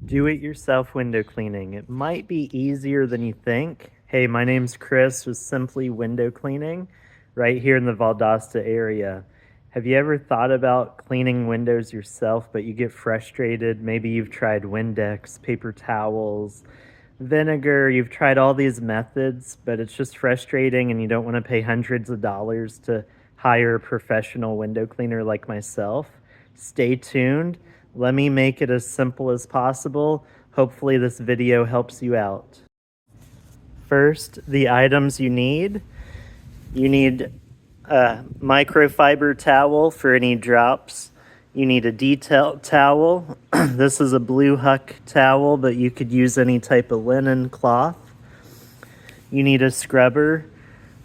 Do-it-yourself window cleaning. It might be easier than you think. Hey, my name's Chris with Simply Window Cleaning right here in the Valdosta area. Have you ever thought about cleaning windows yourself, but you get frustrated? Maybe you've tried Windex, paper towels, vinegar, you've tried all these methods, but it's just frustrating and you don't want to pay hundreds of dollars to hire a professional window cleaner like myself. Stay tuned. Let me make it as simple as possible. Hopefully this video helps you out. First, the items you need. You need a microfiber towel for any drops. You need a detail towel. This is a blue Huck towel, but you could use any type of linen cloth. You need a scrubber,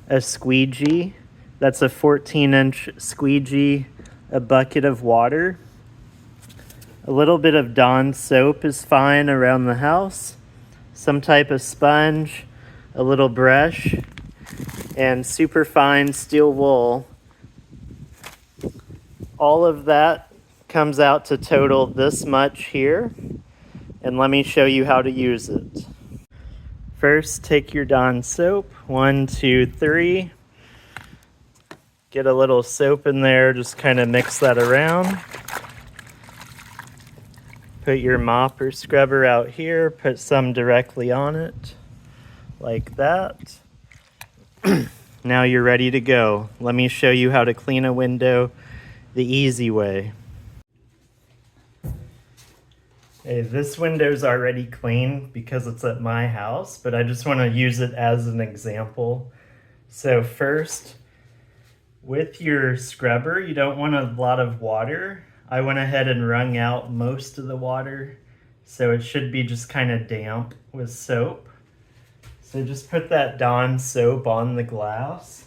a squeegee. That's a 14-inch squeegee, a bucket of water. A little bit of Dawn soap is fine around the house. Some type of sponge, a little brush, and super fine steel wool. All of that comes out to total this much here, and let me show you how to use it. First, take your Dawn soap, 1, 2, 3. Get a little soap in there, just kind of mix that around. Put your mop or scrubber out here, put some directly on it, like that. Now you're ready to go. Let me show you how to clean a window the easy way. Hey, this window's already clean because it's at my house, but I just want to use it as an example. So first, with your scrubber, you don't want a lot of water. I went ahead and wrung out most of the water, so it should be just kind of damp with soap. So just put that Dawn soap on the glass.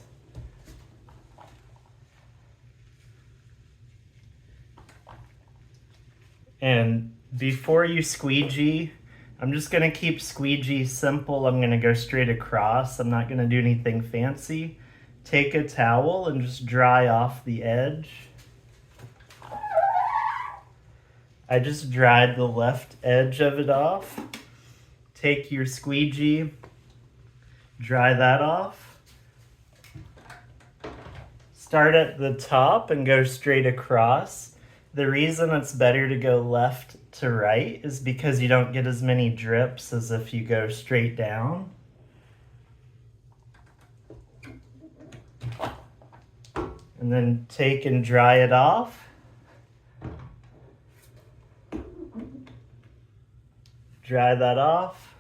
And before you squeegee, I'm just gonna keep squeegee simple. I'm gonna go straight across. I'm not gonna do anything fancy. Take a towel and just dry off the edge. I just dried the left edge of it off. Take your squeegee, dry that off. Start at the top and go straight across. The reason it's better to go left to right is because you don't get as many drips as if you go straight down. And then take and dry it off. Dry that off.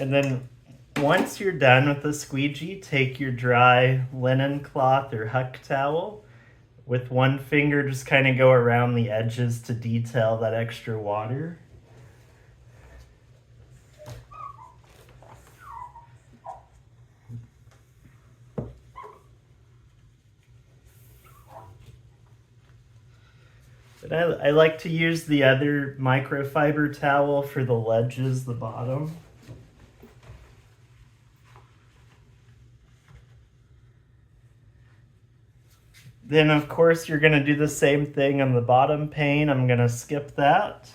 And then once you're done with the squeegee, take your dry linen cloth or Huck towel. With one finger, just kind of go around the edges to detail that extra water. But I like to use the other microfiber towel for the ledges, the bottom. Then of course you're gonna do the same thing on the bottom pane. I'm gonna skip that.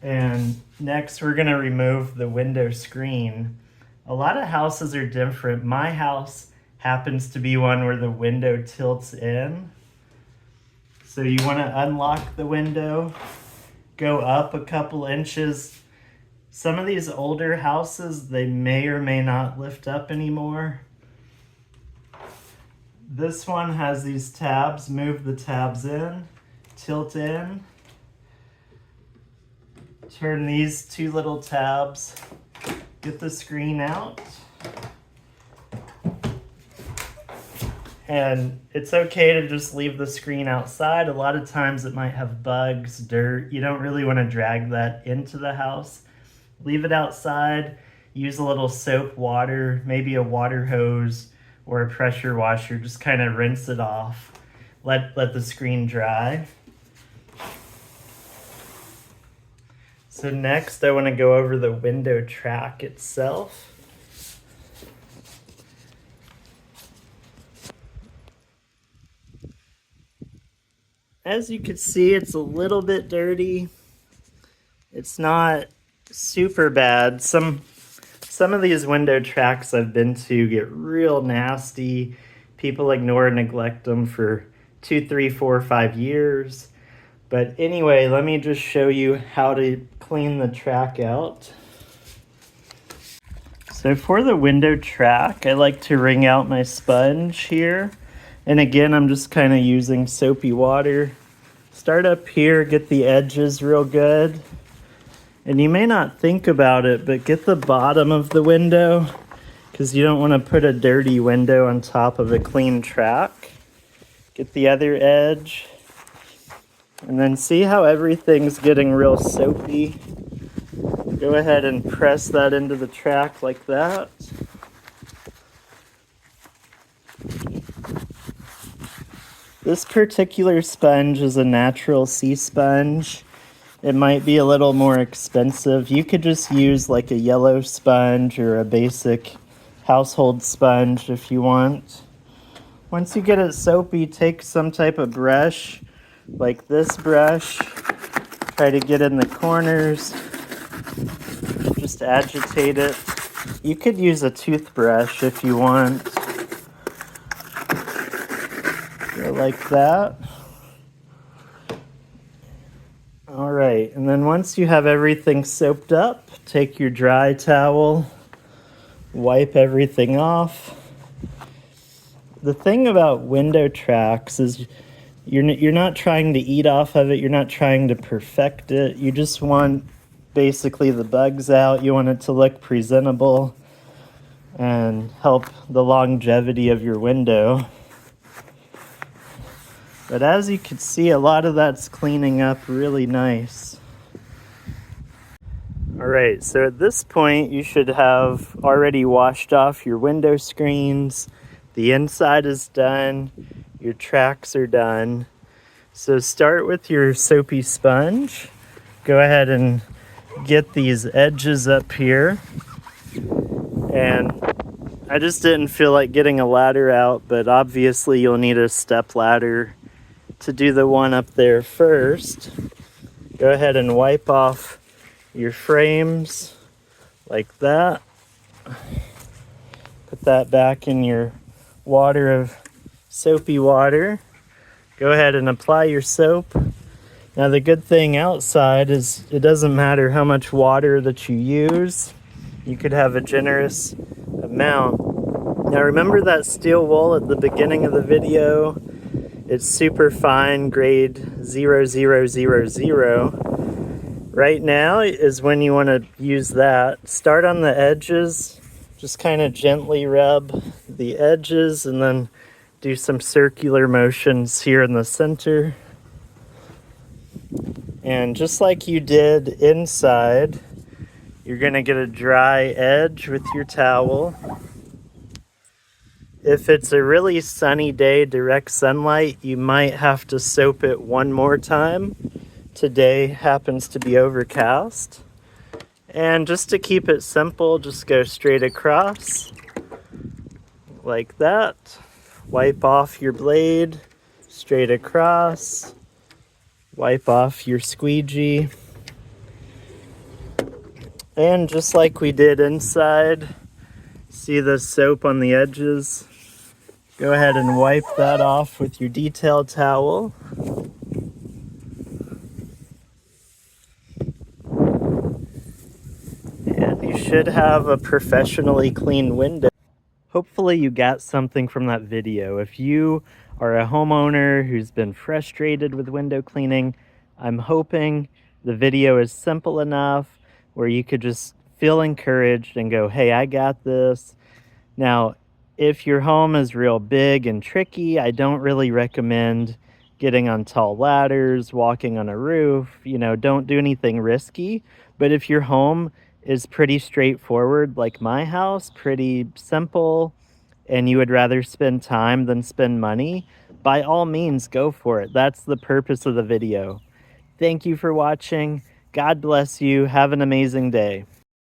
And next we're gonna remove the window screen. A lot of houses are different. My house happens to be one where the window tilts in. So you want to unlock the window, go up a couple inches. Some of these older houses, they may or may not lift up anymore. This one has these tabs. Move the tabs in, tilt in. Turn these two little tabs, get the screen out. And it's okay to just leave the screen outside. A lot of times it might have bugs, dirt. You don't really want to drag that into the house. Leave it outside. Use a little soap water, maybe a water hose or a pressure washer. Just kind of rinse it off. Let the screen dry. So next I want to go over the window track itself. as you can see, it's a little bit dirty. It's not super bad. Some of these window tracks I've been to get real nasty. People ignore and neglect them for 2, 3, 4, 5 years. But anyway, let me just show you how to clean the track out. So for the window track, I like to wring out my sponge here. And again, I'm just kind of using soapy water. Start up here, get the edges real good. And you may not think about it, but get the bottom of the window because you don't want to put a dirty window on top of a clean track. Get the other edge. And then see how everything's getting real soapy. Go ahead and press that into the track like that. This particular sponge is a natural sea sponge. It might be a little more expensive. You could just use like a yellow sponge or a basic household sponge if you want. Once you get it soapy, take some type of brush, like this brush. Try to get in the corners. Just agitate it. You could use a toothbrush if you want. Go like that. All right, and then once you have everything soaped up, take your dry towel, wipe everything off. The thing about window tracks is you're not trying to eat off of it, you're not trying to perfect it. You just want basically the bugs out. You want it to look presentable and help the longevity of your window. But as you can see, a lot of that's cleaning up really nice. All right, so at this point, you should have already washed off your window screens. The inside is done. Your tracks are done. So start with your soapy sponge. Go ahead and get these edges up here. And I just didn't feel like getting a ladder out, but obviously you'll need a step ladder to do the one up there first. Go ahead and wipe off your frames like that. Put that back in your water of soapy water. Go ahead and apply your soap. Now the good thing outside is it doesn't matter how much water that you use. You could have a generous amount. Now remember that steel wool at the beginning of the video? It's super fine, grade 0000. Right now is when you want to use that. Start on the edges, just kind of gently rub the edges and then do some circular motions here in the center. And just like you did inside, you're going to get a dry edge with your towel. If it's a really sunny day, direct sunlight, you might have to soap it one more time. Today happens to be overcast. And just to keep it simple, just go straight across like that. Wipe off your blade, straight across. Wipe off your squeegee. And just like we did inside, see the soap on the edges? Go ahead and wipe that off with your detail towel. And you should have a professionally clean window. Hopefully you got something from that video. If you are a homeowner who's been frustrated with window cleaning, I'm hoping the video is simple enough where you could just feel encouraged and go, hey, I got this. Now, if your home is real big and tricky, I don't really recommend getting on tall ladders, walking on a roof. Don't do anything risky. But if your home is pretty straightforward, like my house, pretty simple, and you would rather spend time than spend money, by all means, go for it. That's the purpose of the video. Thank you for watching. God bless you. Have an amazing day.